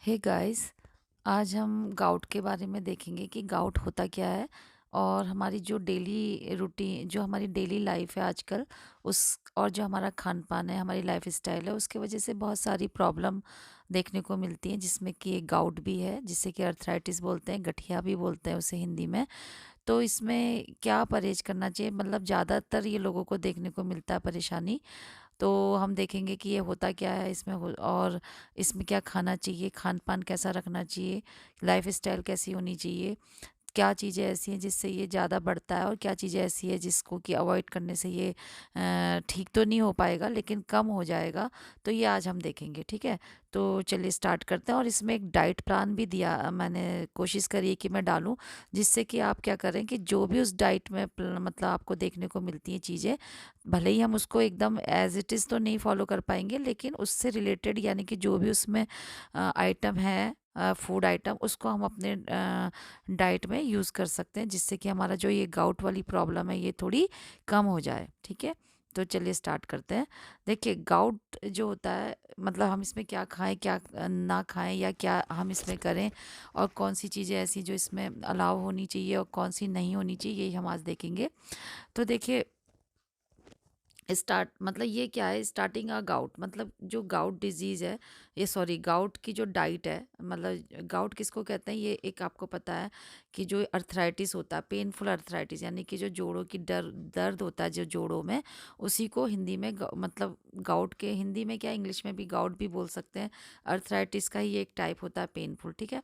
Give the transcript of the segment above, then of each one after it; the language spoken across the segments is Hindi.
हे गाइस, आज हम गाउट के बारे में देखेंगे कि गाउट होता क्या है और हमारी जो डेली रूटीन जो हमारी डेली लाइफ है आजकल उस और जो हमारा खान पान है, हमारी लाइफ स्टाइल है, उसके वजह से बहुत सारी प्रॉब्लम देखने को मिलती हैं, जिसमें कि एक गाउट भी है जिसे कि अर्थराइटिस बोलते हैं, गठिया भी बोलते हैं उसे हिंदी में। तो इसमें क्या परहेज करना चाहिए, मतलब ज़्यादातर ये लोगों को देखने को मिलता है परेशानी। तो हम देखेंगे कि ये होता क्या है और इसमें क्या खाना चाहिए, खान-पान कैसा रखना चाहिए, लाइफ़स्टाइल कैसी होनी चाहिए, क्या चीज़ें ऐसी हैं जिससे ये ज़्यादा बढ़ता है और क्या चीज़ें ऐसी है जिसको कि अवॉइड करने से ये ठीक तो नहीं हो पाएगा लेकिन कम हो जाएगा। तो ये आज हम देखेंगे, ठीक है? तो चलिए स्टार्ट करते हैं और इसमें एक डाइट प्लान भी दिया, मैंने कोशिश करी है कि मैं डालूँ, जिससे कि आप क्या करें कि जो भी उस डाइट में मतलब आपको देखने को मिलती हैं चीज़ें, भले ही हम उसको एकदम एज़ इट इज़ तो नहीं फॉलो कर पाएँगे, लेकिन उससे रिलेटेड यानी कि जो भी उसमें आइटम है, फूड आइटम, उसको हम अपने डाइट में यूज़ कर सकते हैं, जिससे कि हमारा जो ये गाउट वाली प्रॉब्लम है ये थोड़ी कम हो जाए, ठीक है? तो चलिए स्टार्ट करते हैं। देखिए, गाउट जो होता है, मतलब हम इसमें क्या खाएँ, क्या ना खाएँ, या क्या हम इसमें करें, और कौन-सी चीज़ें ऐसी जो इसमें अलाउ होनी चाहिए और कौन-सी नहीं होनी चाहिए, यही हम आज देखेंगे। तो देखिए, स्टार्ट मतलब ये क्या है, स्टार्टिंग अ गाउट, मतलब जो गाउट डिजीज है, ये सॉरी गाउट की जो डाइट है, मतलब गाउट किसको कहते हैं, ये एक आपको पता है कि जो अर्थराइटिस होता है, पेनफुल अर्थराइटिस, यानी कि जो जोड़ों की दर्द होता है जो जोड़ों में, उसी को हिंदी में मतलब गाउट के हिंदी में क्या, इंग्लिश में भी गाउट भी बोल सकते हैं। अर्थराइटिस का ही एक टाइप होता है पेनफुल, ठीक है?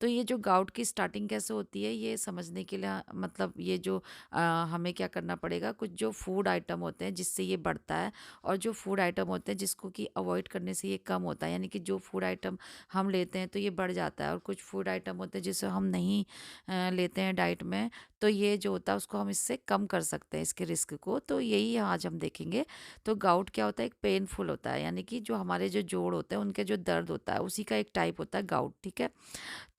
तो ये जो गाउट की स्टार्टिंग कैसे होती है, ये समझने के लिए मतलब ये जो हमें क्या करना पड़ेगा, कुछ जो फूड आइटम होते हैं जिससे ये बढ़ता है, और जो फूड आइटम होते हैं जिसको कि अवॉइड करने से ये कम होता है, यानी कि जो फूड आइटम हम लेते हैं तो ये बढ़ जाता है, और कुछ फूड आइटम होते हैं जिसे हम नहीं लेते हैं डाइट में, तो ये जो होता है उसको हम इससे कम कर सकते हैं, इसके रिस्क को। तो यही आज हम देखेंगे। तो गाउट क्या होता है, एक पेनफुल होता है, यानी कि जो हमारे जो जोड़ होते हैं उनके जो दर्द होता है, उसी का एक टाइप होता है गाउट, ठीक है?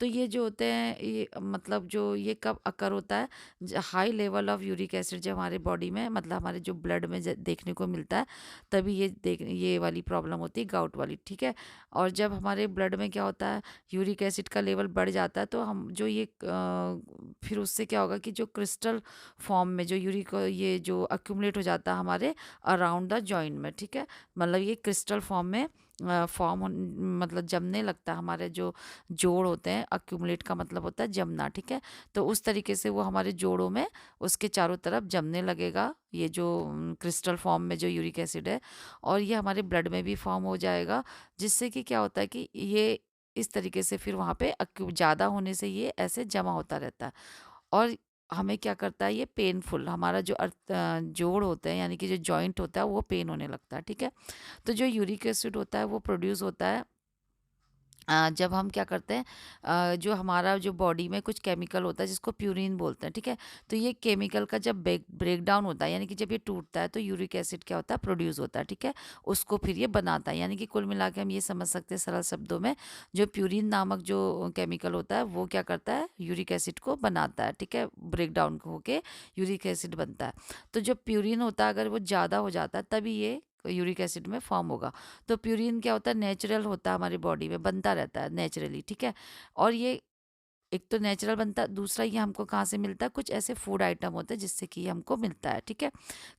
तो ये जो होते हैं, ये मतलब जो ये कब अकर होता है, high level of uric acid जब हमारे बॉडी में, मतलब हमारे जो ब्लड में देखने को मिलता है, तभी ये वाली प्रॉब्लम होती है, गाउट वाली, ठीक है? और जब हमारे ब्लड में क्या होता है, यूरिक एसिड का लेवल बढ़ जाता है, तो हम जो ये फिर उससे क्या होगा कि जो क्रिस्टल फॉर्म में जो यूरिक ये जो अक्यूमुलेट हो जाता है हमारे अराउंड द जॉइंट में, ठीक है? मतलब ये क्रिस्टल फॉर्म में मतलब जमने लगता है, हमारे जो जोड़ होते हैं, अक्यूमुलेट का मतलब होता है जमना, ठीक है? तो उस तरीके से वो हमारे जोड़ों में उसके चारों तरफ जमने लगेगा, ये जो क्रिस्टल फॉर्म में जो यूरिक एसिड है, और ये हमारे ब्लड में भी फॉर्म हो जाएगा, जिससे कि क्या होता है कि ये इस तरीके से फिर वहाँ पे ज़्यादा होने से ये ऐसे जमा होता रहता है, और हमें क्या करता है, ये पेनफुल हमारा जो जोड़ होते हैं, यानी कि जो जॉइंट होता है वो पेन होने लगता है, ठीक है? तो जो यूरिक एसिड होता है वो प्रोड्यूस होता है जब हम क्या करते हैं, जो हमारा जो बॉडी में कुछ केमिकल होता है जिसको प्यूरिन बोलते हैं, ठीक है? तो ये केमिकल का जब ब्रेक डाउन होता है, यानी कि जब ये टूटता है, तो यूरिक एसिड क्या होता है, प्रोड्यूस होता है, ठीक है? उसको फिर ये बनाता है, यानी कि कुल मिला के हम ये समझ सकते हैं सरल शब्दों में, जो प्यूरिन नामक जो केमिकल होता है वो क्या करता है, यूरिक एसिड को बनाता है, ठीक है? ब्रेक डाउन होके यूरिक एसिड बनता है। तो जो प्यूरिन होता है, अगर वो ज़्यादा हो जाता है, तभी ये यूरिक एसिड में फॉर्म होगा। तो प्यूरिन क्या होता है, नेचुरल होता है, हमारी बॉडी में बनता रहता है नेचुरली, ठीक है? और ये एक तो नेचुरल बनता है, दूसरा ये हमको कहाँ से मिलता है, कुछ ऐसे फूड आइटम होते हैं जिससे कि ये हमको मिलता है, ठीक है?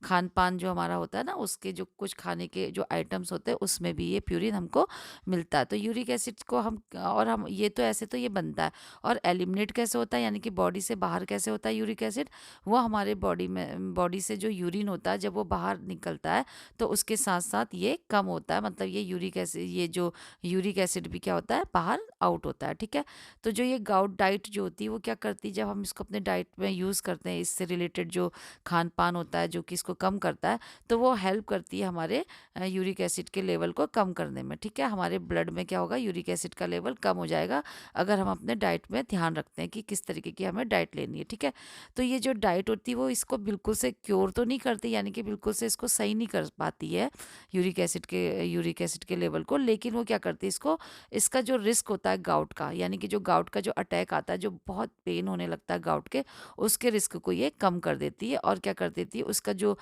खान पान जो हमारा होता है ना, उसके जो कुछ खाने के जो आइटम्स होते हैं उसमें भी ये प्यूरिन हमको मिलता है। तो यूरिक एसिड को हम ये तो ऐसे तो ये बनता है, और एलिमिनेट कैसे होता है, यानी कि बॉडी से बाहर कैसे होता है यूरिक एसिड, वो हमारे बॉडी से जो यूरिन होता है जब वो बाहर निकलता है, तो उसके साथ साथ ये कम होता है, मतलब ये यूरिक एसिड भी क्या होता है, बाहर आउट होता है, ठीक है? तो जो ये गाउट डाइट जो होती है वो क्या करती है, जब हम इसको अपने डाइट में यूज़ करते हैं, इससे रिलेटेड जो खान पान होता है जो कि इसको कम करता है, तो वो हेल्प करती है हमारे यूरिक एसिड के लेवल को कम करने में, ठीक है? हमारे ब्लड में क्या होगा, यूरिक एसिड का लेवल कम हो जाएगा, अगर हम अपने डाइट में ध्यान रखते हैं कि किस तरीके की हमें डाइट लेनी है, ठीक है? तो ये जो डाइट होती है वो इसको बिल्कुल से क्योर तो नहीं करती, यानी कि बिल्कुल से इसको सही नहीं कर पाती है यूरिक एसिड के लेवल को, लेकिन वो क्या करती है, इसका जो रिस्क होता है गाउट का, यानी कि जो गाउट का जो अटैक आता है जो बहुत पेन होने लगता है गाउट के, उसके रिस्क को ये कम कर देती है। और क्या कर देती है, उसका जो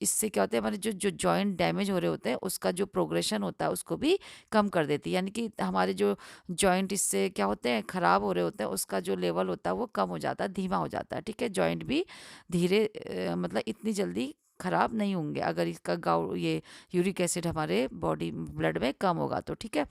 इससे क्या होता है, हमारे जो जो जॉइंट डैमेज हो रहे होते हैं उसका जो प्रोग्रेशन होता है उसको भी कम कर देती है। यानी कि हमारे जो जॉइंट इससे क्या होते हैं, खराब हो रहे होते हैं, उसका जो लेवल होता है वो कम हो जाता है, धीमा हो जाता है। ठीक है, जॉइंट भी धीरे मतलब इतनी जल्दी खराब नहीं होंगे अगर इसका ये यूरिक एसिड हमारे बॉडी ब्लड में कम होगा तो। ठीक है,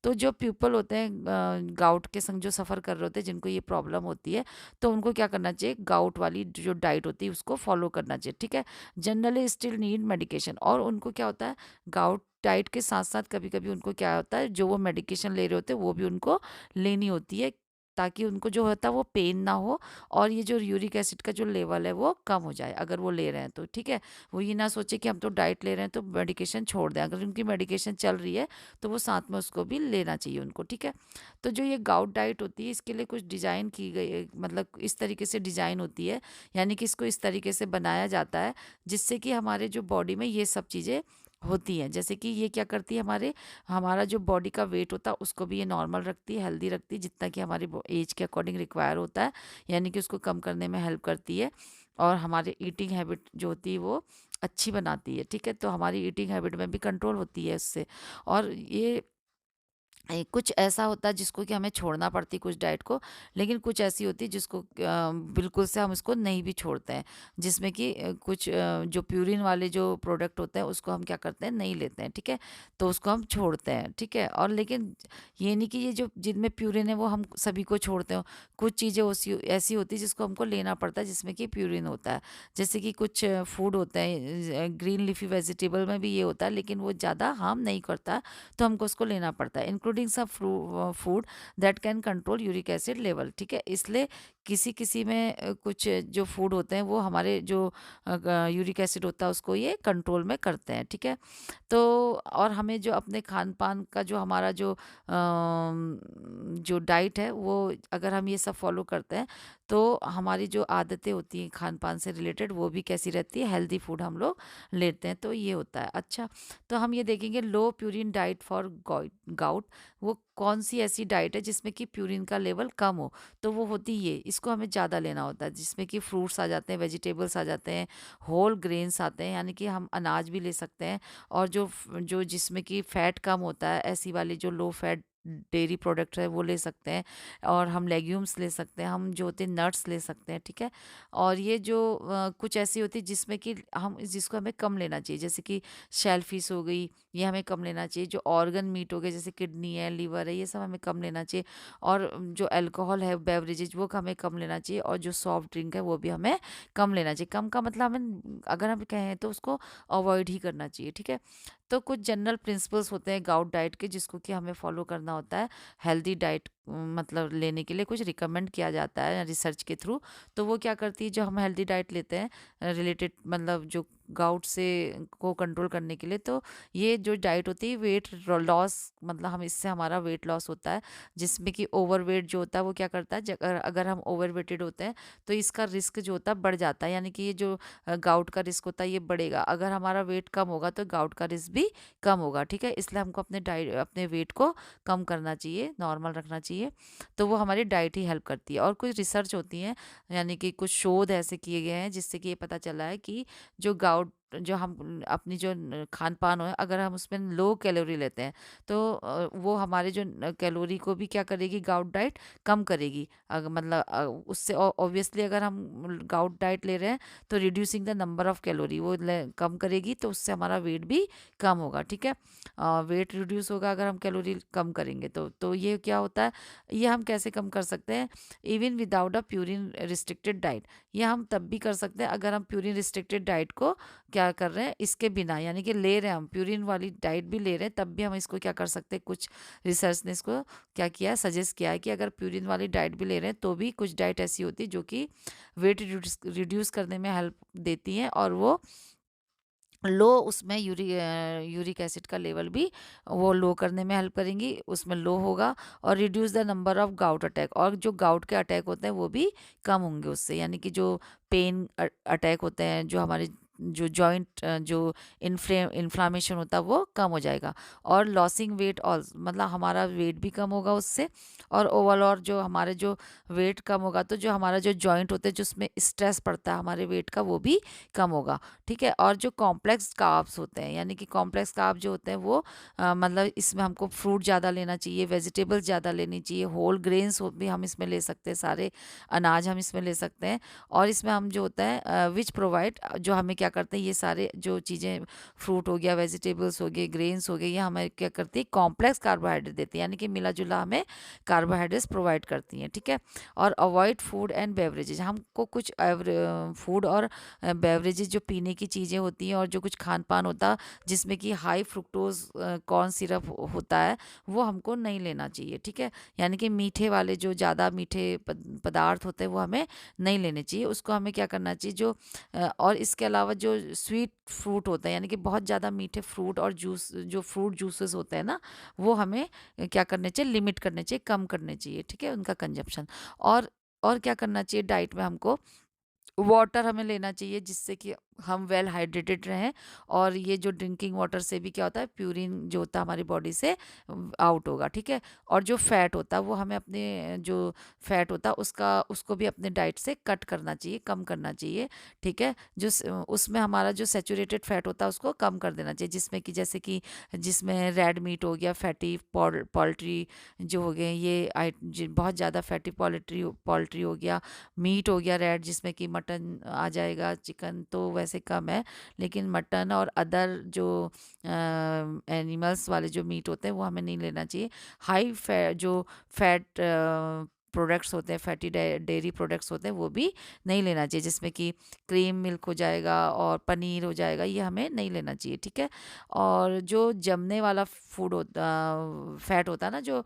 तो जो पीपल होते हैं गाउट के संग जो सफ़र कर रहे होते हैं, जिनको ये प्रॉब्लम होती है, तो उनको क्या करना चाहिए, गाउट वाली जो डाइट होती है उसको फॉलो करना चाहिए। ठीक है, जनरली स्टिल नीड मेडिकेशन। और उनको क्या होता है, गाउट डाइट के साथ साथ कभी कभी उनको क्या होता है, जो वो मेडिकेशन ले रहे होते हैं वो भी उनको लेनी होती है, ताकि उनको जो होता है वो पेन ना हो, और ये जो यूरिक एसिड का जो लेवल है वो कम हो जाए अगर वो ले रहे हैं तो। ठीक है, वो ये ना सोचे कि हम तो डाइट ले रहे हैं तो मेडिकेशन छोड़ दें, अगर उनकी मेडिकेशन चल रही है तो वो साथ में उसको भी लेना चाहिए उनको। ठीक है, तो जो ये गाउट डाइट होती है इसके लिए कुछ डिज़ाइन की गई है, मतलब इस तरीके से डिज़ाइन होती है, यानी कि इसको इस तरीके से बनाया जाता है जिससे कि हमारे जो बॉडी में ये सब चीज़ें होती हैं। जैसे कि ये क्या करती है, हमारा जो बॉडी का वेट होता है उसको भी ये नॉर्मल रखती है, हेल्दी रखती है, जितना कि हमारी एज के अकॉर्डिंग रिक्वायर होता है, यानी कि उसको कम करने में हेल्प करती है। और हमारे ईटिंग हैबिट जो होती है वो अच्छी बनाती है। ठीक है, तो हमारी ईटिंग हैबिट में भी कंट्रोल होती है इससे। और ये कुछ ऐसा होता है जिसको कि हमें छोड़ना पड़ती है कुछ डाइट को, लेकिन कुछ ऐसी होती है जिसको बिल्कुल से हम इसको नहीं भी छोड़ते हैं, जिसमें कि कुछ जो प्यूरिन वाले जो प्रोडक्ट होते हैं उसको हम क्या करते हैं, नहीं लेते हैं। ठीक है, तो उसको हम छोड़ते हैं। ठीक है, और लेकिन ये नहीं कि ये जो जिनमें प्यूरिन है वो हम सभी को छोड़ते हो, कुछ चीज़ें ऐसी होती है जिसको हमको लेना पड़ता है जिसमें कि प्यूरिन होता है। जैसे कि कुछ फूड होते हैं, ग्रीन लीफी वेजिटेबल में भी ये होता है, लेकिन वो ज़्यादा हार्म नहीं करता, तो हमको उसको लेना पड़ता है, इंक्लूडिंग सब food that can control uric acid level. ठीक है, इसलिए किसी किसी में कुछ जो फूड होते हैं वो हमारे जो यूरिक एसिड होता है उसको ये कंट्रोल में करते हैं। ठीक है, तो और हमें जो अपने खान पान का जो हमारा जो डाइट है वो अगर हम ये सब फॉलो करते हैं तो हमारी जो आदतें होती हैं खान पान से रिलेटेड वो भी कैसी रहती है, हेल्दी फूड हम लोग लेते हैं, तो ये होता है। अच्छा, तो हम ये देखेंगे लो प्यूरिन डाइट फॉर गाउट, वो कौन सी ऐसी डाइट है जिसमें कि प्यूरिन का लेवल कम हो, तो वो होती ये, इसको हमें ज़्यादा लेना होता है, जिसमें कि फ्रूट्स आ जाते हैं, वेजिटेबल्स आ जाते हैं, होल ग्रेन्स आते हैं, यानी कि हम अनाज भी ले सकते हैं। और जो जिसमें कि फ़ैट कम होता है, ऐसी वाली जो लो फैट डेयरी प्रोडक्ट है वो ले सकते हैं। और हम लेग्यूम्स ले सकते हैं, हम जो होते हैं नट्स ले सकते हैं। ठीक है, और ये जो कुछ ऐसी होती है जिसमें कि जिसको हमें कम लेना चाहिए, जैसे कि शेलफिश हो गई, ये हमें कम लेना चाहिए। जो ऑर्गन मीट हो गए जैसे किडनी है, लिवर है, ये सब हमें कम लेना चाहिए। और जो अल्कोहल है, बेवरेजेज, वो हमें कम लेना चाहिए। और जो सॉफ्ट ड्रिंक है वो भी हमें कम लेना चाहिए। कम का मतलब हमें अगर हम कहें तो उसको अवॉइड ही करना चाहिए। ठीक है, तो कुछ जनरल प्रिंसिपल्स होते हैं गाउट डाइट के जिसको कि हमें फॉलो करना होता है हेल्दी डाइट मतलब लेने के लिए, कुछ रिकमेंड किया जाता है रिसर्च के थ्रू। तो वो क्या करती है, जो हम हेल्दी डाइट लेते हैं रिलेटेड मतलब जो गाउट से को कंट्रोल करने के लिए, तो ये जो डाइट होती है वेट लॉस, मतलब हम इससे हमारा वेट लॉस होता है, जिसमें कि ओवरवेट जो होता है वो क्या करता है, अगर हम ओवरवेटेड होते हैं तो इसका रिस्क जो होता है बढ़ जाता है, यानी कि ये जो गाउट का रिस्क होता है ये बढ़ेगा। अगर हमारा वेट कम होगा तो गाउट का रिस्क भी कम होगा। ठीक है, इसलिए हमको अपने वेट को कम करना चाहिए, नॉर्मल रखना चाहिए, तो वो हमारी डाइट ही हेल्प करती है। और कुछ रिसर्च होती है, यानी कि कुछ शोध ऐसे किए गए हैं जिससे कि ये पता चला है कि जो गाउट जो हम अपनी जो खान पान है अगर हम उसमें लो कैलोरी लेते हैं तो वो हमारे जो कैलोरी को भी क्या करेगी, गाउट डाइट कम करेगी। अगर मतलब उससे ऑब्वियसली अगर हम गाउट डाइट ले रहे हैं तो reducing the number of calorie वो कम करेगी, तो उससे हमारा वेट भी कम होगा। ठीक है, वेट रिड्यूस होगा अगर हम कैलोरी कम करेंगे तो ये क्या होता है, ये हम कैसे कम कर सकते हैं, even without a purine restricted diet. ये हम तब भी कर सकते हैं अगर हम प्यूरिन रिस्ट्रिक्टेड डाइट को क्या कर रहे हैं, इसके बिना, यानी कि ले रहे हैं हम प्यूरिन वाली डाइट भी ले रहे हैं तब भी हम इसको क्या कर सकते हैं, कुछ रिसर्च ने इसको क्या किया है, सजेस्ट किया है कि अगर प्यूरिन वाली डाइट भी ले रहे हैं तो भी कुछ डाइट ऐसी होती है जो कि वेट रिड्यूस करने में हेल्प देती हैं, और वो लो उसमें यूरिक एसिड का लेवल भी वो लो करने में हेल्प करेंगी, उसमें लो होगा। और reduce the number of gout attack, और जो गाउट के अटैक होते हैं वो भी कम होंगे उससे, यानी कि जो पेन अटैक होते हैं, जो हमारे जो जॉइंट जो इन्फ्लामेशन होता है वो कम हो जाएगा। और लॉसिंग वेट ऑल मतलब हमारा वेट भी कम होगा उससे, और ओवरऑल जो हमारे जो वेट कम होगा तो जो हमारा जो जॉइंट होते हैं जो उसमें स्ट्रेस पड़ता है हमारे वेट का वो भी कम होगा। ठीक है। और जो कॉम्प्लेक्स कार्ब्स होते हैं, यानी कि कॉम्प्लेक्स कार्ब जो होते हैं वो मतलब इसमें हमको फ्रूट ज़्यादा लेना चाहिए, वेजिटेबल्स ज़्यादा लेनी चाहिए, होल ग्रेन्स भी हम इसमें ले सकते हैं, सारे अनाज हम इसमें ले सकते हैं। और इसमें हम जो होता है विच प्रोवाइड जो हमें क्या करते हैं, ये सारे जो चीज़ें फ्रूट हो गया, वेजिटेबल्स हो गए, ग्रेन्स हो गए, ये हमें क्या करती है, कॉम्प्लेक्स कार्बोहाइड्रेट देती है, यानी कि मिला जुला हमें कार्बोहाइड्रेट्स प्रोवाइड करती हैं। ठीक है। और अवॉइड फूड एंड बेवरेजेज, हमको कुछ फूड और बेवरेजेज जो पीने की चीज़ें होती हैं और जो कुछ खान पान होता जिसमें कि हाई फ्रुक्टोज कॉर्न सिरप होता है वो हमको नहीं लेना चाहिए। ठीक है। यानी कि मीठे वाले जो ज़्यादा मीठे पदार्थ होते हैं वो हमें नहीं लेने चाहिए, उसको हमें क्या करना चाहिए जो और इसके अलावा जो स्वीट फ्रूट होता है, यानी कि बहुत ज़्यादा मीठे फ्रूट और जूस जो फ्रूट जूसेस होते हैं ना, वो हमें क्या करने चाहिए, लिमिट करने चाहिए, कम करने चाहिए। ठीक है, उनका कंजप्शन। और क्या करना चाहिए डाइट में, हमको वाटर हमें लेना चाहिए जिससे कि हम वेल हाइड्रेटेड रहें। और ये जो ड्रिंकिंग वाटर से भी क्या होता है, प्यूरिन जो होता है हमारी बॉडी से आउट होगा। ठीक है। और जो फैट होता है वो हमें अपने जो फैट होता है उसको भी अपने डाइट से कट करना चाहिए, कम करना चाहिए। ठीक है। उसमें हमारा जो सेचुरेटेड फैट होता है उसको कम कर देना चाहिए, जिसमें कि जैसे कि जिसमें रेड मीट हो गया, फैटी पोल्ट्री जो हो गए, बहुत ज़्यादा फैटी पोल्ट्री पोल्ट्री हो गया, मीट हो गया रेड, जिसमें कि मटन आ जाएगा, चिकन तो वैसे कम है, लेकिन मटन और अदर जो एनिमल्स वाले जो मीट होते हैं वो हमें नहीं लेना चाहिए। हाई जो फैट प्रोडक्ट्स होते हैं, फैटी डेयरी प्रोडक्ट्स होते हैं वो भी नहीं लेना चाहिए, जिसमें कि क्रीम मिल्क हो जाएगा और पनीर हो जाएगा, ये हमें नहीं लेना चाहिए। ठीक है। और जो जमने वाला फूड होता फैट होता है ना, जो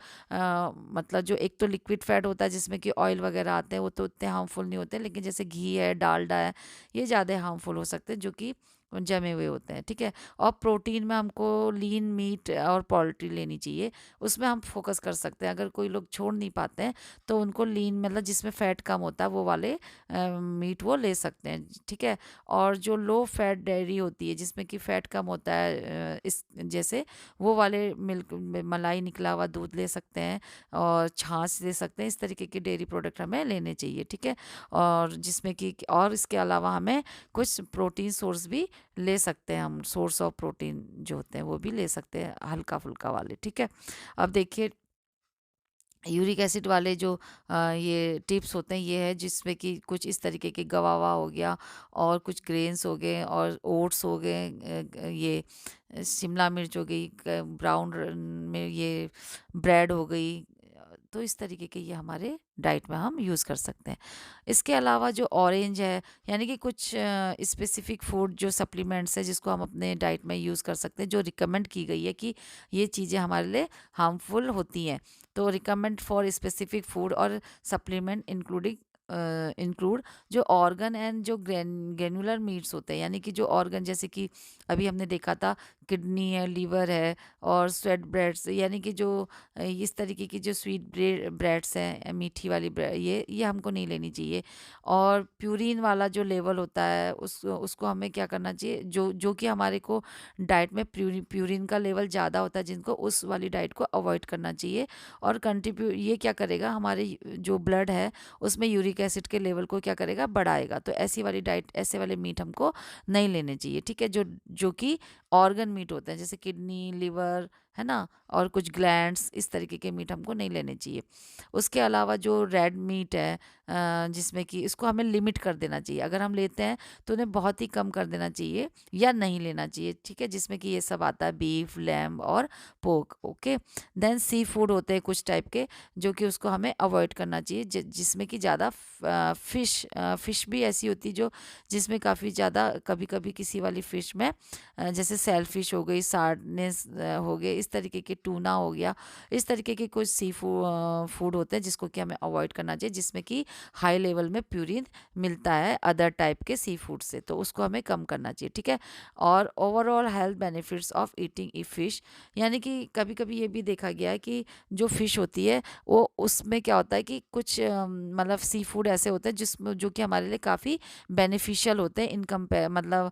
मतलब जो एक तो लिक्विड फैट होता है जिसमें कि ऑयल वगैरह आते हैं, वो तो उतने हार्मफुल नहीं होते, लेकिन जैसे घी है, डालडा है, ये ज़्यादा हार्मफुल हो सकते हैं जो कि जमे हुए होते हैं। ठीक है। और प्रोटीन में हमको लीन मीट और पोल्ट्री लेनी चाहिए, उसमें हम फोकस कर सकते हैं। अगर कोई लोग छोड़ नहीं पाते हैं तो उनको लीन मतलब जिसमें फ़ैट कम होता है वो वाले मीट वो ले सकते हैं। ठीक है। और जो लो फैट डेयरी होती है जिसमें कि फ़ैट कम होता है, इस जैसे वो वाले मिल्क मलाई निकला हुआ दूध ले सकते हैं और छाछ ले सकते हैं, इस तरीके के डेयरी प्रोडक्ट हमें लेने चाहिए। ठीक है। और जिसमें कि और इसके अलावा हमें कुछ प्रोटीन सोर्स भी ले सकते हैं, हम सोर्स ऑफ प्रोटीन जो होते हैं वो भी ले सकते हैं, हल्का फुल्का वाले। ठीक है। अब देखिए यूरिक एसिड वाले जो ये टिप्स होते हैं, ये है जिसमें कि कुछ इस तरीके के गवावा हो गया और कुछ ग्रेन्स हो गए और ओट्स हो गए, ये शिमला मिर्च हो गई, ब्राउन में ये ब्रेड हो गई, तो इस तरीके के ये हमारे डाइट में हम यूज़ कर सकते हैं। इसके अलावा जो ऑरेंज है, यानी कि कुछ स्पेसिफिक फूड जो सप्लीमेंट्स है जिसको हम अपने डाइट में यूज़ कर सकते हैं, जो रिकमेंड की गई है कि ये चीज़ें हमारे लिए हार्मफुल होती हैं। तो रिकमेंड फॉर स्पेसिफिक फूड और सप्लीमेंट इंक्लूड जो ऑर्गन एंड जो ग्रेनुलर मीट्स होते हैं, यानी कि जो ऑर्गन जैसे कि अभी हमने देखा था किडनी है, लीवर है और स्वेट ब्रेड्स, यानी कि जो इस तरीके की जो स्वीट ब्रेड्स हैं, मीठी वाली ब्रेड, ये हमको नहीं लेनी चाहिए। और प्यूरिन वाला जो लेवल होता है उसको हमें क्या करना चाहिए, जो कि हमारे को डाइट में प्यूरिन का लेवल ज़्यादा होता है जिनको उस वाली डाइट को अवॉइड करना चाहिए। और ये क्या करेगा, हमारे जो ब्लड है उसमें यूरिक एसिड के लेवल को क्या करेगा, बढ़ाएगा। तो ऐसी वाली डाइट, ऐसे वाले मीट हमको नहीं लेने चाहिए। ठीक है। जो कि ऑर्गन मीट होते हैं जैसे किडनी, लिवर, है ना, और कुछ ग्लैंड्स, इस तरीके के मीट हमको नहीं लेने चाहिए। उसके अलावा जो रेड मीट है जिसमें कि इसको हमें लिमिट कर देना चाहिए, अगर हम लेते हैं तो उन्हें बहुत ही कम कर देना चाहिए या नहीं लेना चाहिए। ठीक है। जिसमें कि ये सब आता है बीफ, लैम्ब और pork. Okay. Then sea food होते हैं कुछ टाइप के जो कि उसको हमें अवॉइड करना चाहिए, जिसमें कि ज़्यादा फिश भी ऐसी होती है जो जिसमें काफ़ी ज़्यादा, कभी कभी किसी वाली फ़िश में जैसे सेलफिश हो गई, सार्डनेस हो गए, इस तरीके के टूना हो गया, इस तरीके के कुछ सी फूड होते हैं जिसको कि हमें अवॉइड करना चाहिए, जिसमें कि हाई लेवल में प्यूरिन मिलता है अदर टाइप के सी फूड से, तो उसको हमें कम करना चाहिए, ठीक है। और overall health benefits of eating E fish, यानी कि कभी कभी ये भी देखा गया है कि जो फिश होती है वो उसमें क्या होता है कि कुछ मतलब सी फूड ऐसे होते हैं जिसमें जो कि हमारे लिए काफ़ी बेनिफिशियल होते हैं इन कंपेयर मतलब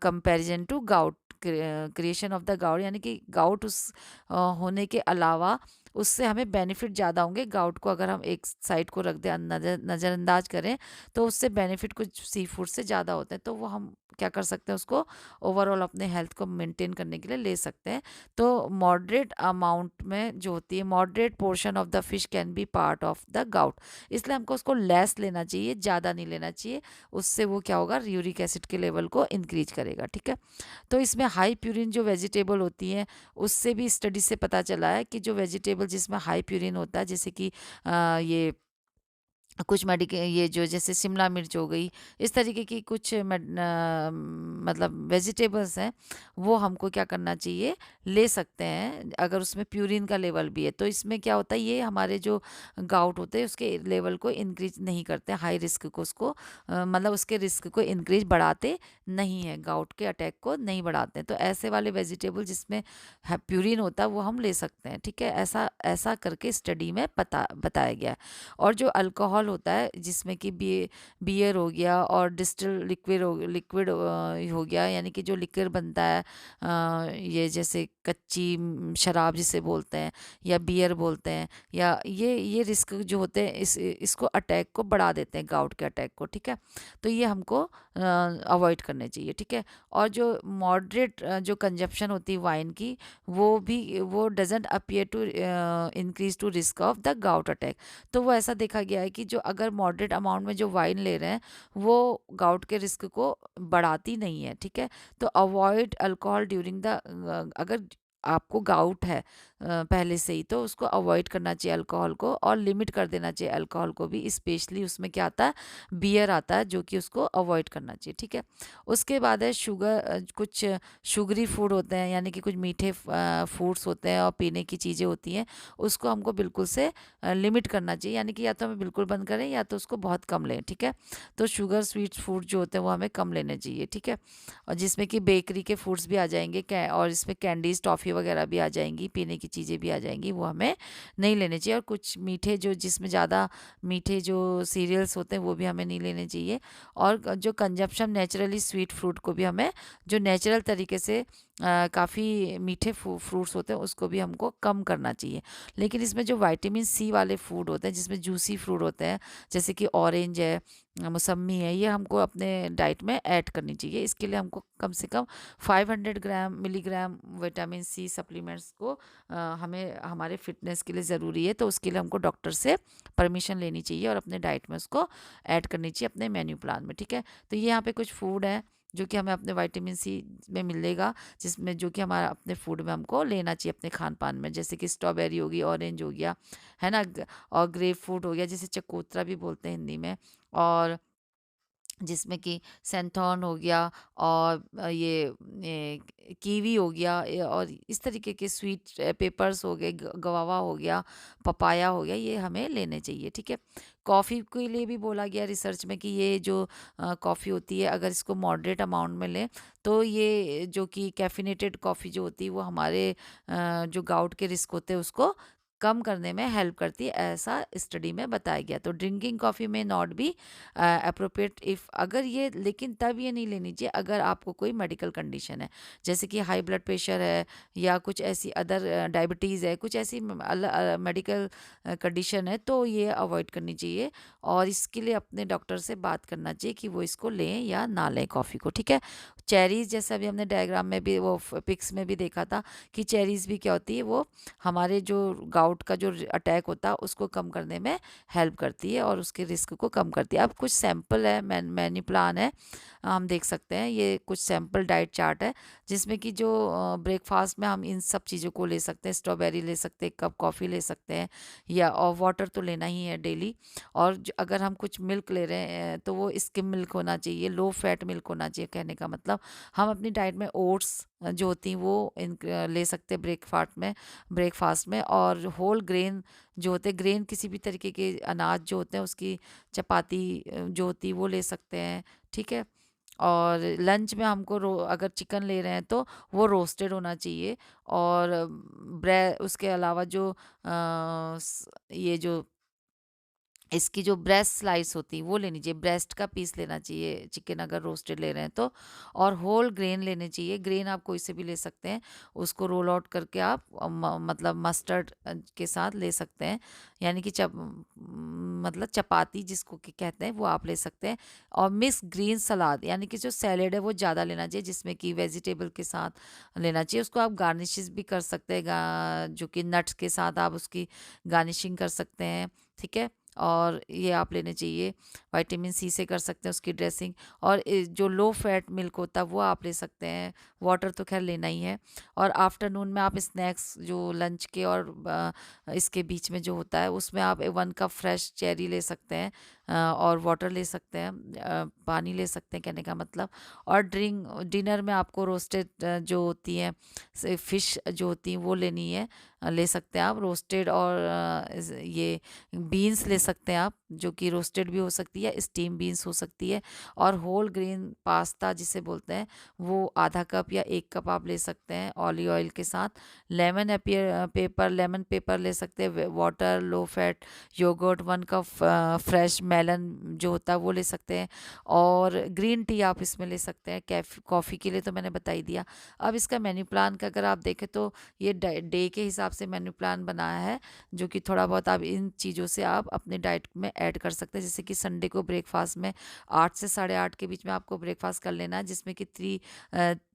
comparison to gout, creation of the gout, यानी कि गाउट उस होने के अलावा उससे हमें बेनिफिट ज़्यादा होंगे। गाउट को अगर हम एक साइड को रख दें, नज़रअंदाज करें, तो उससे बेनिफिट कुछ सी फूड से ज़्यादा होते हैं, तो वो हम क्या कर सकते हैं, उसको ओवरऑल अपने हेल्थ को मेंटेन करने के लिए ले सकते हैं। तो मॉडरेट अमाउंट में जो होती है, moderate portion of the fish can be part of the gout, इसलिए हमको उसको लेस लेना चाहिए, ज़्यादा नहीं लेना चाहिए, उससे वो क्या होगा, यूरिक एसिड के लेवल को इंक्रीज करेगा, ठीक है। तो इसमें हाई प्यूरिन जो वेजिटेबल होती हैं, उससे भी स्टडी से पता चला है कि जो वेजिटेबल जिसमें हाई प्यूरिन होता है, जैसे कि ये कुछ ये जो जैसे शिमला मिर्च हो गई, इस तरीके की कुछ मतलब वेजिटेबल्स हैं, वो हमको क्या करना चाहिए, ले सकते हैं अगर उसमें प्यूरिन का लेवल भी है। तो इसमें क्या होता है, ये हमारे जो गाउट होते हैं उसके लेवल को इंक्रीज नहीं करते, हाई रिस्क को उसको मतलब उसके रिस्क को इंक्रीज बढ़ाते नहीं है, गाउट के अटैक को नहीं बढ़ाते हैं। तो ऐसे वाले वेजिटेबल जिसमें प्यूरिन होता है वो हम ले सकते हैं, ठीक है। ऐसा ऐसा करके स्टडी में बताया गया है। और जो अल्कोहल होता है जिसमें कि बियर हो गया और डिस्टिल लिक्विड हो गया, यानी कि जो लिक्विड बनता है, ये जैसे कच्ची शराब जिसे बोलते हैं या बियर बोलते हैं, या ये रिस्क जो होते हैं इसको अटैक को बढ़ा देते हैं, गाउट के अटैक को, ठीक है। तो ये हमको अवॉइड करने चाहिए, ठीक है। और जो मॉडरेट जो कंजप्शन होती है वाइन की, वो doesn't appear to increase to risk of the gout attack. तो वो ऐसा देखा गया है कि जो अगर मॉडरेट अमाउंट में जो वाइन ले रहे हैं, वो गाउट के रिस्क को बढ़ाती नहीं है, ठीक है। तो अवॉइड अल्कोहल ड्यूरिंग द, अगर आपको गाउट है पहले से ही, तो उसको अवॉइड करना चाहिए अल्कोहल को, और लिमिट कर देना चाहिए अल्कोहल को भी, स्पेशली उसमें क्या आता है, बियर आता है, जो कि उसको अवॉइड करना चाहिए, ठीक है। उसके बाद है शुगर, कुछ शुगरी फूड होते हैं, यानी कि कुछ मीठे फूड्स होते हैं और पीने की चीज़ें होती हैं, उसको हमको बिल्कुल से लिमिट करना चाहिए, यानी कि या तो हमें बिल्कुल बंद करें या तो उसको बहुत कम लें, ठीक है। तो शुगर स्वीट फूड जो होते हैं वो हमें कम लेने चाहिए, ठीक है। और जिसमें कि बेकरी के फूड्स भी आ जाएंगे, और इसमें कैंडीज टॉफ़ी वगैरह भी आ जाएंगी, पीने की चीज़ें भी आ जाएंगी, वो हमें नहीं लेने चाहिए। और कुछ मीठे जो जिसमें ज़्यादा मीठे जो सीरियल्स होते हैं वो भी हमें नहीं लेने चाहिए। और जो कंजप्शन नेचुरली स्वीट फ्रूट को भी हमें, जो नेचुरल तरीके से काफ़ी मीठे फ्रूट्स होते हैं, उसको भी हमको कम करना चाहिए। लेकिन इसमें जो विटामिन सी वाले फूड होते हैं, जिसमें जूसी फ्रूट होते हैं, जैसे कि ऑरेंज है, मौसम्मी है, ये हमको अपने डाइट में ऐड करनी चाहिए। इसके लिए हमको कम से कम 500 मिलीग्राम विटामिन सी सप्लीमेंट्स को हमें हमारे फिटनेस के लिए ज़रूरी है, तो उसके लिए हमको डॉक्टर से परमिशन लेनी चाहिए और अपने डाइट में उसको ऐड करनी चाहिए अपने मेन्यू प्लान में, ठीक है। तो ये यहाँ पे कुछ फूड है जो कि हमें अपने विटामिन सी में मिलेगा, जिसमें जो कि हमारा अपने फूड में हमको लेना चाहिए अपने खान पान में, जैसे कि स्ट्रॉबेरी होगी, ऑरेंज हो गया, है ना, और ग्रेप फ्रूट हो गया, जिसे चकोतरा भी बोलते हैं हिंदी में, और जिसमें कि सैंथौन हो गया, और ये कीवी हो गया, और इस तरीके के स्वीट पेपर्स हो गए, गवावा हो गया, पपाया हो गया, ये हमें लेने चाहिए, ठीक है। कॉफ़ी के लिए भी बोला गया रिसर्च में कि ये जो कॉफ़ी होती है, अगर इसको मॉडरेट अमाउंट में लें, तो ये जो कि कैफिनेटेड कॉफ़ी जो होती है वो हमारे जो गाउट के रिस्क होते हैं उसको कम करने में हेल्प करती है, ऐसा स्टडी में बताया गया। तो ड्रिंकिंग कॉफ़ी में नॉट बी अप्रोप्रिएट इफ़, अगर ये, लेकिन तब ये नहीं लेनी चाहिए अगर आपको कोई मेडिकल कंडीशन है, जैसे कि हाई ब्लड प्रेशर है, या कुछ ऐसी अदर डायबिटीज़ है, कुछ ऐसी मेडिकल कंडीशन है, तो ये अवॉइड करनी चाहिए। और इसके लिए अपने डॉक्टर से बात करना चाहिए कि वो इसको लें या ना लें कॉफ़ी को, ठीक है। चेरीज़, जैसे अभी हमने डायग्राम में भी, वो पिक्स में भी देखा था कि चेरीज़ भी क्या होती है, वो हमारे जो गाउट का जो अटैक होता है उसको कम करने में हेल्प करती है और उसके रिस्क को कम करती है। अब कुछ सैंपल है, मेन्यू प्लान है, हम देख सकते हैं, ये कुछ सैंपल डाइट चार्ट है, जिसमें कि जो ब्रेकफास्ट में हम इन सब चीज़ों को ले सकते हैं, स्ट्रॉबेरी ले सकते हैं, कप कॉफ़ी ले सकते हैं, या और वाटर तो लेना ही है डेली। और अगर हम कुछ मिल्क ले रहे हैं तो वो स्किम मिल्क होना चाहिए, लो फैट मिल्क होना चाहिए, कहने का मतलब हम अपनी डाइट में ओट्स जो होती हैं वो ले सकते हैं ब्रेकफास्ट में। और होल ग्रेन जो होते हैं, ग्रेन किसी भी तरीके के अनाज जो होते हैं उसकी चपाती जो होती है वो ले सकते हैं, ठीक है। और लंच में हमको अगर चिकन ले रहे हैं तो वो रोस्टेड होना चाहिए। और उसके अलावा जो ये जो इसकी जो ब्रेस्ट स्लाइस होती है वो लेनी चाहिए, ब्रेस्ट का पीस लेना चाहिए चिकन अगर रोस्टेड ले रहे हैं तो। और होल ग्रेन लेने चाहिए, ग्रेन आप कोई से भी ले सकते हैं, उसको रोल आउट करके आप मतलब मस्टर्ड के साथ ले सकते हैं। यानी कि मतलब चपाती जिसको कि कहते हैं वो आप ले सकते हैं। और मिक्स ग्रीन सलाद यानी कि जो सैलेड है वो ज़्यादा लेना चाहिए, जिसमें कि वेजिटेबल के साथ लेना चाहिए। उसको आप गार्निशेस भी कर सकते हैं, जो कि नट्स के साथ आप उसकी गार्निशिंग कर सकते हैं, ठीक है। और ये आप लेने चाहिए, विटामिन सी से कर सकते हैं उसकी ड्रेसिंग। और जो लो फैट मिल्क होता है वो आप ले सकते हैं। वाटर तो खैर लेना ही है। और आफ्टरनून में आप स्नैक्स जो लंच के और इसके बीच में जो होता है उसमें आप 1 कप फ्रेश चेरी ले सकते हैं। और वाटर ले सकते हैं, पानी ले सकते हैं कहने का मतलब। और डिनर में आपको रोस्टेड जो होती हैं फिश जो होती हैं वो लेनी है, ले सकते हैं आप रोस्टेड। और ये बीन्स ले सकते हैं आप, जो कि रोस्टेड भी हो सकती है, स्टीम बीन्स हो सकती है। और होल ग्रेन पास्ता जिसे बोलते हैं वो आधा कप या 1 कप आप ले सकते हैं ऑलिव ऑयल के साथ। लेमन पेपर ले सकते हैं, water, low fat yoghurt, 1 cup fresh melon जो होता है वो ले सकते हैं। और ग्रीन टी आप इसमें ले सकते हैं। कॉफ़ी के लिए तो मैंने बता ही दिया। अब इसका मेन्यू प्लान का अगर आप देखें तो ये डे के हिसाब से मेन्यू प्लान बनाया है, जो कि थोड़ा बहुत आप इन चीज़ों से आप अपने डाइट में ऐड कर सकते हैं। जैसे कि संडे को ब्रेकफास्ट में 8 से 8:30 के बीच में आपको ब्रेकफास्ट कर लेना है, जिसमें कि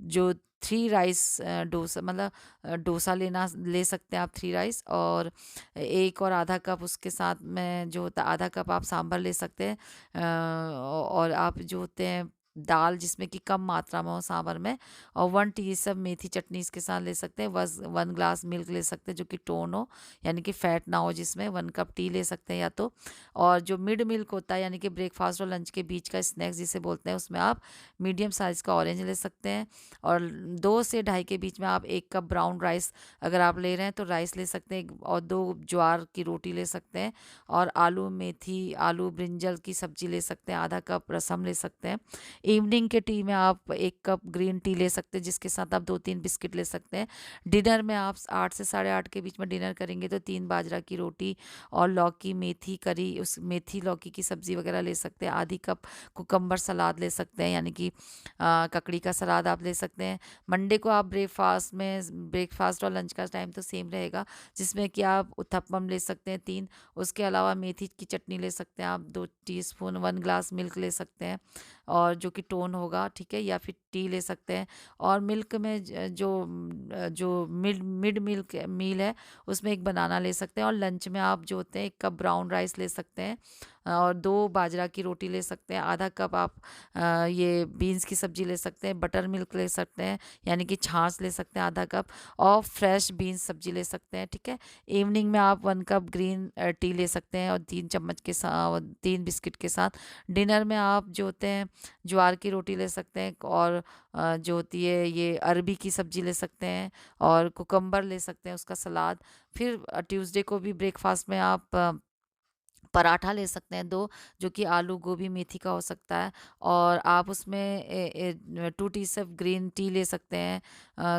जो 3 राइस डोसा मतलब डोसा ले सकते हैं आप, 3 राइस। और एक और आधा कप उसके साथ में जो होता है, आधा कप आप सांभर ले सकते हैं। और आप जो होते हैं दाल जिसमें कि कम मात्रा में हो सांभर में। और 1 टी मेथी चटनी इसके साथ ले सकते हैं। 1 ग्लास मिल्क ले सकते हैं जो कि टोन हो, यानी कि फैट ना हो जिसमें। 1 कप टी ले सकते हैं या तो। और जो मिड मिल्क होता है यानी कि ब्रेकफास्ट और लंच के बीच का स्नैक्स जिसे बोलते हैं, उसमें आप मीडियम साइज़ का ऑरेंज ले सकते हैं। और 2 से 2.5 के बीच में आप 1 कप ब्राउन राइस अगर आप ले रहे हैं तो राइस ले सकते हैं। और 2 ज्वार की रोटी ले सकते हैं। और आलू मेथी आलू ब्रिंजल की सब्जी ले सकते हैं, आधा कप रसम ले सकते हैं। इवनिंग के टी में आप 1 कप ग्रीन टी ले सकते हैं, जिसके साथ आप 2-3 बिस्किट ले सकते हैं। डिनर में आप 8 से 8:30 के बीच में डिनर करेंगे तो 3 बाजरा की रोटी और लौकी मेथी करी, उस मेथी लौकी की सब्जी वगैरह ले सकते हैं। आधी कप कुकम्बर सलाद ले सकते हैं, यानी कि ककड़ी का सलाद आप ले सकते हैं। मंडे को आप ब्रेकफास्ट और लंच का टाइम तो सेम रहेगा, जिसमें कि आप उत्तपम ले सकते हैं 3। उसके अलावा मेथी की चटनी ले सकते हैं आप 2 टीस्पून। 1 ग्लास मिल्क ले सकते हैं और जो कि टोन होगा, ठीक है। या फिर टी ले सकते हैं। और मिल्क में जो मिड मिल्क मील है उसमें 1 बनाना ले सकते हैं। और लंच में आप जो होते हैं 1 कप ब्राउन राइस ले सकते हैं। और 2 बाजरा की रोटी ले सकते हैं। आधा कप आप ये बीन्स की सब्जी ले सकते हैं। बटर मिल्क ले सकते हैं, यानी कि छाछ ले सकते हैं आधा कप। और फ्रेश बीन्स सब्जी ले सकते हैं, ठीक है। इवनिंग में आप 1 कप ग्रीन टी ले सकते हैं और 3 चम्मच के साथ 3 बिस्किट के साथ। डिनर में आप जो होते हैं ज्वार की रोटी ले सकते हैं। और जो होती है ये अरबी की सब्जी ले सकते हैं। और कुकम्बर ले सकते हैं उसका सलाद। फिर ट्यूसडे को भी ब्रेकफास्ट में आप पराठा ले सकते हैं 2, जो कि आलू गोभी मेथी का हो सकता है। और आप उसमें 2 टी ग्रीन टी ले सकते हैं,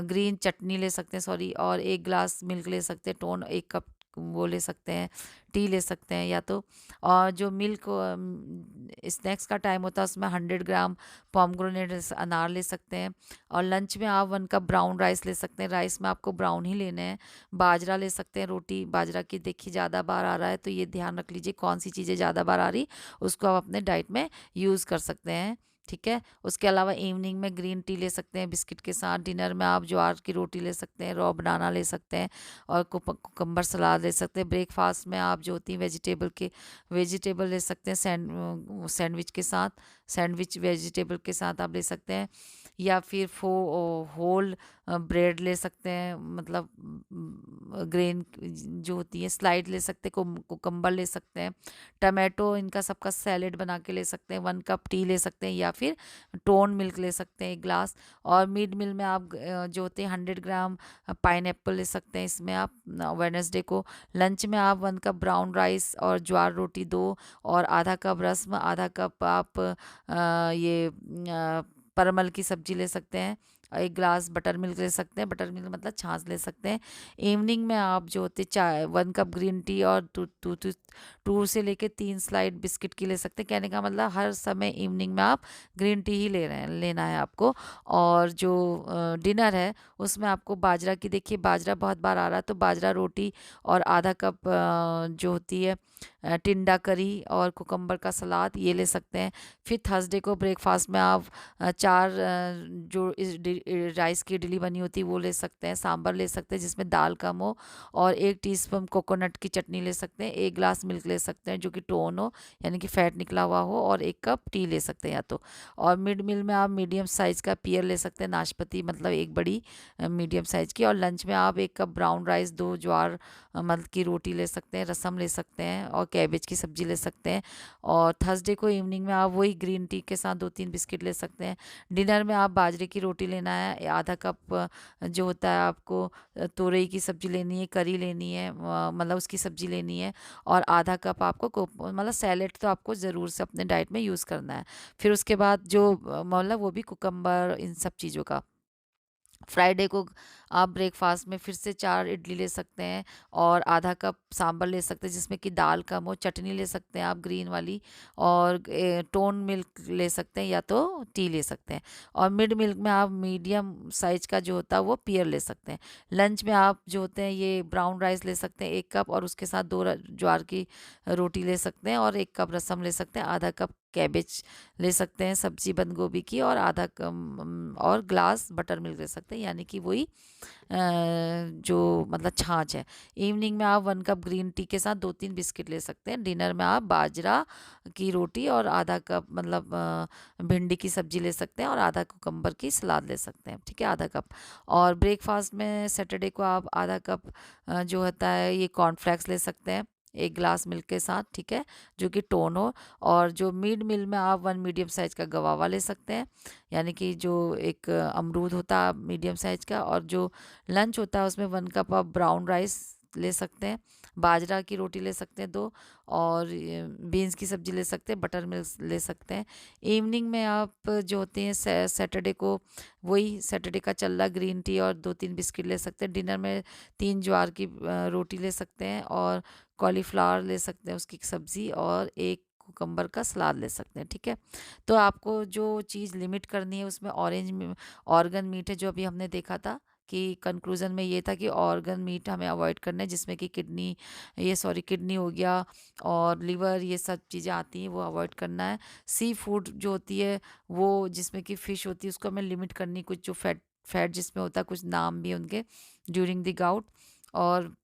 ग्रीन चटनी ले सकते हैं, सॉरी। और 1 ग्लास मिल्क ले सकते हैं टोन, 1 कप वो ले सकते हैं, टी ले सकते हैं या तो। और जो मिल्क स्नैक्स का टाइम होता है उसमें 100 ग्राम पॉमग्रेनेट अनार ले सकते हैं। और लंच में आप 1 कप ब्राउन राइस ले सकते हैं, राइस में आपको ब्राउन ही लेने हैं। बाजरा ले सकते हैं रोटी, बाजरा की देखिए ज़्यादा बार आ रहा है तो ये ध्यान रख लीजिए कौन सी चीज़ें ज़्यादा बार आ रही, उसको आप अपने डाइट में यूज़ कर सकते हैं, ठीक है। उसके अलावा इवनिंग में ग्रीन टी ले सकते हैं बिस्किट के साथ। डिनर में आप ज्वार की रोटी ले सकते हैं, रॉ बनाना ले सकते हैं और कुकम्बर सलाद ले सकते हैं। ब्रेकफास्ट में आप जो होती हैं वेजिटेबल ले सकते हैं सैंडविच के साथ। सैंडविच वेजिटेबल के साथ आप ले सकते हैं, या फिर होल ब्रेड ले सकते हैं, मतलब ग्रेन जो होती है, स्लाइड ले सकते हैं, कुकम्बर ले सकते हैं, टमाटो, इनका सबका सैलेड बना के ले सकते हैं, 1 कप टी ले सकते हैं, या फिर टोन मिल्क ले सकते हैं 1 ग्लास। और मिड मील में आप जो होते हैं 100 ग्राम पाइन ले सकते हैं इसमें आप वेडनेसडे को। लंच में आप 1 कप ब्राउन राइस और ज्वार रोटी दो, और आधा कप रस्म, आधा कप आप ये परमल की सब्जी ले सकते हैं, 1 ग्लास बटर मिल्क ले सकते हैं, बटर मिल्क मतलब छाछ ले सकते हैं। इवनिंग में आप जो होते चाय 1 कप ग्रीन टी और 2 से लेके 3 स्लाइड बिस्किट की ले सकते हैं। कहने का मतलब हर समय इवनिंग में आप ग्रीन टी ही ले रहे हैं, लेना है आपको। और जो डिनर है उसमें आपको बाजरा की, देखिए बाजरा बहुत बार आ रहा है, तो बाजरा रोटी और आधा कप जो होती है टिंडा करी और कुकम्बर का सलाद, ये ले सकते हैं। फिर थर्सडे को ब्रेकफास्ट में आप 4 जो राइस की इडली बनी होती है वो ले सकते हैं, सांभर ले सकते हैं जिसमें दाल कम हो, और 1 टीस्पून कोकोनट की चटनी ले सकते हैं, 1 ग्लास मिल्क ले सकते हैं जो कि टोन हो, यानी कि फैट निकला हुआ हो, और 1 कप टी ले सकते हैं या तो। और मिड मील में आप मीडियम साइज़ का पियर ले सकते हैं, नाशपाती, मतलब एक बड़ी मीडियम साइज़ की। और लंच में आप 1 कप ब्राउन राइस, 2 ज्वार मल्क की रोटी ले सकते हैं, रसम ले सकते हैं, और कैबेज की सब्जी ले सकते हैं। और थर्सडे को इवनिंग में आप वही ग्रीन टी के साथ 2-3 बिस्किट ले सकते हैं। डिनर में आप बाजरे की रोटी लेना है, आधा कप जो होता है आपको तुरई की सब्जी लेनी है, करी लेनी है, मतलब उसकी सब्जी लेनी है, और आधा कप आपको मतलब सैलेड तो आपको ज़रूर से अपने डाइट में यूज़ करना है। फिर उसके बाद जो मतलब वो भी कुकम्बर, इन सब चीज़ों का। फ्राइडे को आप ब्रेकफास्ट में फिर से 4 इडली ले सकते हैं, और आधा कप सांभर ले सकते हैं जिसमें कि दाल कम हो, चटनी ले सकते हैं आप ग्रीन वाली, और टोन मिल्क ले सकते हैं या तो टी ले सकते हैं। और मिड मिल्क में आप मीडियम साइज का जो होता है वो पियर ले सकते हैं। लंच में आप जो होते हैं ये ब्राउन राइस ले सकते हैं 1 कप, और उसके साथ 2 ज्वार की रोटी ले सकते हैं, और 1 कप रसम ले सकते हैं, आधा कप कैबेज ले सकते हैं सब्जी बंद गोभी की, और आधा कम और ग्लास बटर मिल्क ले सकते हैं, यानी कि वही जो मतलब छाछ है। इवनिंग में आप 1 कप ग्रीन टी के साथ 2-3 बिस्किट ले सकते हैं। डिनर में आप बाजरा की रोटी और आधा कप मतलब भिंडी की सब्जी ले सकते हैं, और आधा कुकम्बर की सलाद ले सकते हैं, ठीक है, आधा कप। और ब्रेकफास्ट में सैटरडे को आप आधा कप जो होता है ये कॉर्नफ्लेक्स ले सकते हैं 1 ग्लास मिल्क के साथ, ठीक है, जो कि टोन हो। और जो मिड मील में आप 1 मीडियम साइज का गवावा ले सकते हैं, यानी कि जो एक अमरूद होता है मीडियम साइज का। और जो लंच होता है उसमें 1 कप आप ब्राउन राइस ले सकते हैं, बाजरा की रोटी ले सकते हैं 2, और बीन्स की सब्जी ले सकते हैं, बटर मिल्क ले सकते हैं। इवनिंग में आप जो होते हैं सैटरडे को वही सैटरडे का चल रहा ग्रीन टी और 2-3 बिस्किट ले सकते हैं। डिनर में 3 ज्वार की रोटी ले सकते हैं, और कॉलीफ्लावर ले सकते हैं उसकी सब्जी, और 1 कुकम्बर का सलाद ले सकते हैं, ठीक है। तो आपको जो चीज़ लिमिट करनी है उसमें ऑर्गन मीट है, जो अभी हमने देखा था कि कंक्लूजन में ये था कि ऑर्गन मीट हमें अवॉइड करना है, जिसमें कि किडनी हो गया, और लिवर, ये सब चीज़ें आती हैं, वो अवॉइड करना है। सी फूड जो होती है वो जिसमें कि फ़िश होती है उसको हमें लिमिट करनी, कुछ जो फैट फैट जिसमें होता है, कुछ नाम भी है उनके, ड्यूरिंग द गाउट। और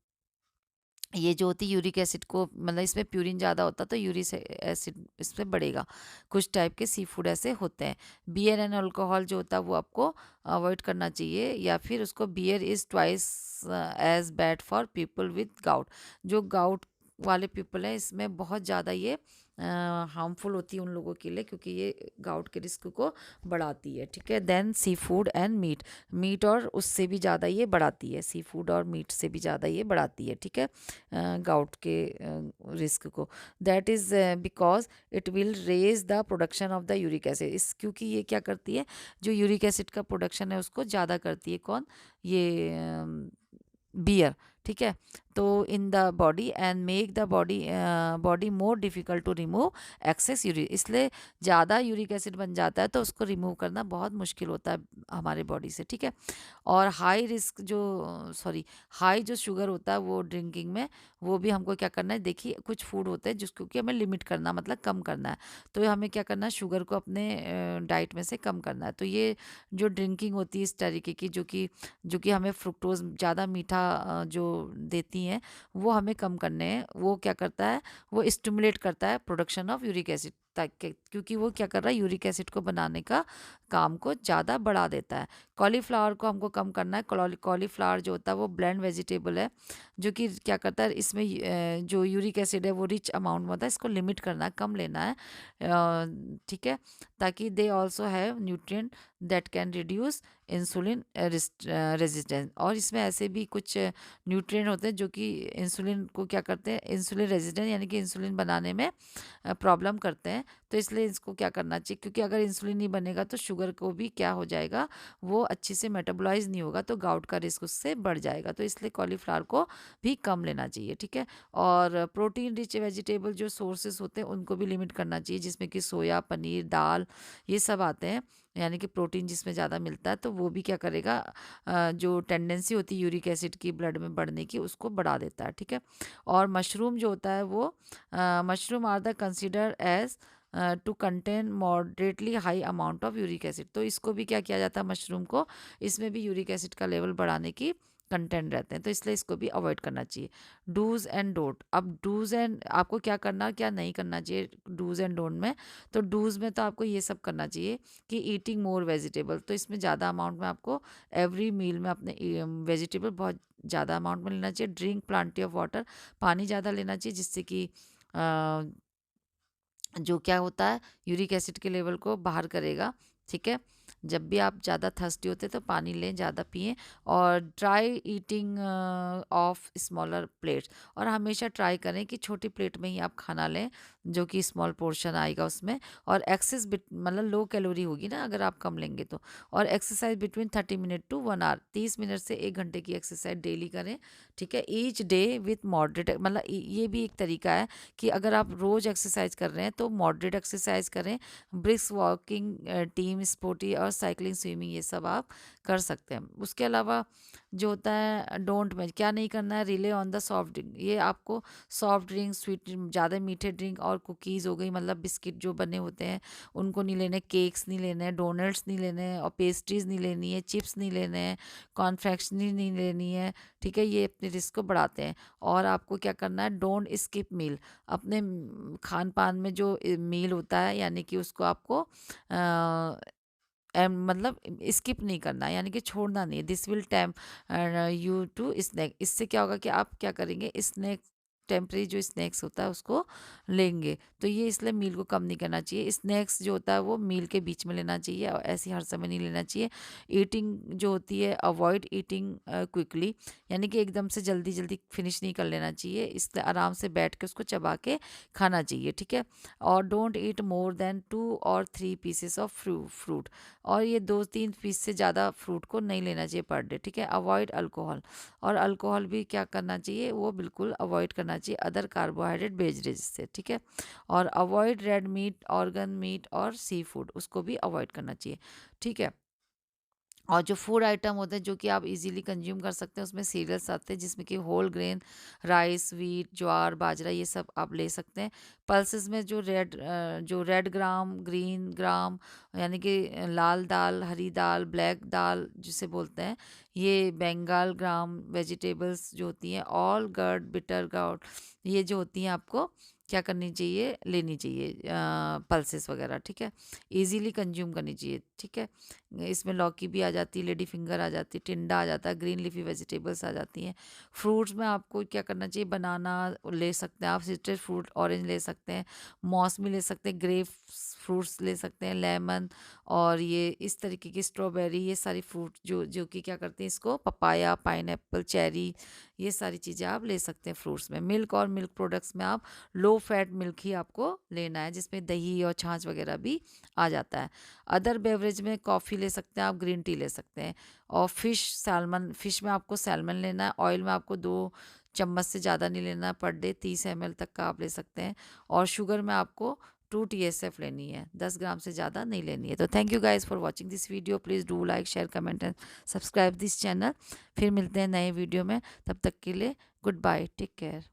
ये जो होती है यूरिक एसिड को, मतलब इसमें प्यूरिन ज़्यादा होता है तो यूरिक एसिड इसमें बढ़ेगा। कुछ टाइप के सी फूड ऐसे होते हैं। बियर एंड अल्कोहल जो होता है वो आपको अवॉइड करना चाहिए, या फिर उसको beer is twice as bad for people with gout. जो गाउट वाले पीपल हैं इसमें बहुत ज़्यादा ये हार्मफुल होती है उन लोगों के लिए, क्योंकि ये गाउट के रिस्क को बढ़ाती है, ठीक है। Then seafood and meat, meat और उससे भी ज़्यादा ये बढ़ाती है, सी फूड और मीट से भी ज़्यादा ये बढ़ाती है, ठीक है, गाउट के रिस्क को। That is because it will raise the production of the uric acid, इस क्योंकि ये क्या करती है, जो यूरिक एसिड का प्रोडक्शन है उसको ज़्यादा करती है, कौन, ये बियर, ठीक है। तो in the body and make the body more difficult to remove excess uric, इसलिए ज़्यादा यूरिक एसिड बन जाता है तो उसको रिमूव करना बहुत मुश्किल होता है हमारे बॉडी से, ठीक है। और हाई जो शुगर होता है वो ड्रिंकिंग में, वो भी हमको क्या करना है, देखिए कुछ फूड होते हैं जिसको कि हमें लिमिट करना, मतलब कम करना है। तो हमें क्या करना है, शुगर को अपने डाइट में से कम करना है। तो ये जो ड्रिंकिंग होती है इस तरीके की, जो कि हमें फ्रुक्टोज ज़्यादा मीठा जो देती हैं, वो हमें कम करने हैं। वो क्या करता है, वो स्टिमुलेट करता है प्रोडक्शन ऑफ यूरिक एसिड, ताकि क्योंकि वो क्या कर रहा है, यूरिक एसिड को बनाने का काम को ज़्यादा बढ़ा देता है। कॉलीफ्लावर को हमको कम करना है। कॉलीफ्लावर जो होता है वो ब्लेंड वेजिटेबल है, जो कि क्या करता है, इसमें जो यूरिक एसिड है वो रिच अमाउंट में होता है, इसको लिमिट करना है, कम लेना है। ठीक है, ताकि they also have nutrient that can reduce insulin resistance. और इसमें ऐसे भी कुछ न्यूट्रिएंट होते हैं जो कि इंसुलिन को क्या करते हैं, इंसुलिन रेजिस्टेंट यानी कि इंसुलिन बनाने में प्रॉब्लम करते हैं। तो इसलिए इसको क्या करना चाहिए, क्योंकि अगर इंसुलिन नहीं बनेगा तो शुगर को भी क्या हो जाएगा, वो अच्छे से मेटाबोलाइज नहीं होगा, तो गाउट का रिस्क उससे बढ़ जाएगा। तो इसलिए कॉलीफ्लावर को भी कम लेना चाहिए। ठीक है, और प्रोटीन रिच वेजिटेबल जो सोर्सेस होते हैं उनको भी लिमिट करना चाहिए, जिसमें कि सोया, पनीर, दाल, ये सब आते हैं, यानी कि प्रोटीन जिसमें ज़्यादा मिलता है। तो वो भी क्या करेगा, जो टेंडेंसी होती है यूरिक एसिड की ब्लड में बढ़ने की, उसको बढ़ा देता है। ठीक है, और मशरूम जो होता है वो, mushroom are the consider as to contain moderately high amount of uric acid. तो इसको भी क्या किया जाता है, मशरूम को, इसमें भी यूरिक एसिड का लेवल बढ़ाने की कंटेंट रहते हैं, तो इसलिए इसको भी अवॉइड करना चाहिए। डूज एंड डोंट, अब डूज एंड आपको क्या करना क्या नहीं करना चाहिए डूज एंड डोंट में। तो डूज में तो आपको ये सब करना चाहिए कि ईटिंग मोर वेजिटेबल, तो इसमें ज़्यादा अमाउंट में आपको एवरी मील में अपने वेजिटेबल बहुत ज़्यादा अमाउंट में लेना चाहिए। ड्रिंक प्लांटी ऑफ वाटर, पानी ज़्यादा लेना चाहिए, जिससे कि जो क्या होता है, यूरिक एसिड के लेवल को बाहर करेगा। ठीक है, जब भी आप ज़्यादा थर्स्टी होते हैं तो पानी लें, ज़्यादा पिएं। और try eating of smaller plates, और हमेशा ट्राई करें कि छोटी प्लेट में ही आप खाना लें, जो कि स्मॉल पोर्शन आएगा उसमें। और एक्सेस मतलब लो कैलोरी होगी ना अगर आप कम लेंगे तो। और exercise between 30 minute to 1 hour, 30 minute से 1 घंटे की एक्सरसाइज डेली करें। ठीक है, ईच डे विथ मॉडरेट, मतलब ये भी एक तरीका है कि अगर आप रोज़ एक्सरसाइज कर रहे हैं तो मॉडरेट एक्सरसाइज करें। ब्रिस्क वॉकिंग, टीम स्पोर्टी और साइकिलिंग, स्विमिंग, ये सब आप कर सकते हैं। उसके अलावा जो होता है डोंट में क्या नहीं करना है, relay on the soft drink. ये आपको सॉफ्ट ड्रिंक, स्वीट, ज़्यादा मीठे ड्रिंक और कुकीज़ हो गई, मतलब बिस्किट जो बने होते हैं उनको नहीं लेने, केक्स नहीं लेने, डोनट्स नहीं लेने, और पेस्ट्रीज़ नहीं लेनी है, चिप्स नहीं लेने हैं, कॉन्फेक्शनरी नहीं लेनी है। ठीक है, ये अपने रिस्क को बढ़ाते हैं। और आपको क्या करना है, डोंट स्किप मील। अपने खान पान में जो मील होता है, यानी कि उसको आपको मतलब स्किप नहीं करना, यानी कि छोड़ना नहीं। This will tempt you to snack, इससे क्या होगा कि आप क्या करेंगे, स्नैक, टेम्परेरी जो स्नैक्स होता है उसको लेंगे। तो ये इसलिए मील को कम नहीं करना चाहिए। स्नैक्स जो होता है वो मील के बीच में लेना चाहिए, और ऐसे हर समय नहीं लेना चाहिए। ईटिंग जो होती है, अवॉइड ईटिंग क्विकली, यानी कि एकदम से जल्दी जल्दी फिनिश नहीं कर लेना चाहिए, इसलिए आराम से बैठ के उसको चबा के खाना चाहिए। ठीक है, और डोंट ईट मोर देन 2 और 3 पीसेस ऑफ फ्रूट, और ये 2-3 पीस से ज़्यादा फ्रूट को नहीं लेना चाहिए पर डे। ठीक है, अवॉइड अल्कोहल, और अल्कोहल भी क्या करना चाहिए, वो बिल्कुल अवॉइड करना चाहिए अदर कार्बोहाइड्रेट बेवरेज से। ठीक है, और avoid red meat, organ meet और सी फूड, उसको भी अवॉइड करना चाहिए। ठीक है, और जो फूड आइटम होते हैं जो कि आप इजीली कंज्यूम कर सकते हैं, उसमें सीरियल्स आते हैं, जिसमें कि होल ग्रेन, राइस, व्हीट, ज्वार, बाजरा, ये सब आप ले सकते हैं। पल्सेस में जो रेड ग्राम, ग्रीन ग्राम, यानी कि लाल दाल, हरी दाल, ब्लैक दाल जिसे बोलते हैं, ये बंगाल ग्राम, वेजिटेबल्स जो होती हैं, ऑल गर्ड, बिटर गाउट, ये जो होती हैं आपको क्या करनी चाहिए, लेनी चाहिए पल्सेस वगैरह। ठीक है, इजीली कंज्यूम करनी चाहिए। ठीक है, इसमें लौकी भी आ जाती है, लेडी फिंगर आ जाती है, टिंडा आ जाता है, ग्रीन लीफी वेजिटेबल्स आ जाती हैं। फ्रूट्स में आपको क्या करना चाहिए, बनाना ले सकते हैं आप, सिट्रस फ्रूट, ऑरेंज ले सकते हैं, मौसमी ले सकते हैं, ग्रेप फ्रूट्स ले सकते हैं, लेमन, और ये इस तरीके की स्ट्रॉबेरी, ये सारी फ्रूट जो जो कि क्या करते हैं, इसको पपाया, पाइनएप्पल, चेरी, ये सारी चीज़ें आप ले सकते हैं फ्रूट्स में। मिल्क और मिल्क प्रोडक्ट्स में आप लो फैट मिल्क ही आपको लेना है, जिसमें दही और छाछ वगैरह भी आ जाता है। अदर बेवरेज में कॉफ़ी ले सकते हैं आप, ग्रीन टी ले सकते हैं। और फिश में आपको सैल्मन लेना है। ऑयल में आपको 2 चम्मच से ज़्यादा नहीं लेना है पर डे, 30 ml तक का आप ले सकते हैं। और शुगर में आपको 2 TSF लेनी है, 10 ग्राम से ज़्यादा नहीं लेनी है। तो thank you guys for watching this video. Please do like, share, comment and subscribe this channel. फिर मिलते हैं नए वीडियो में, तब तक के लिए गुड बाय, टेक केयर।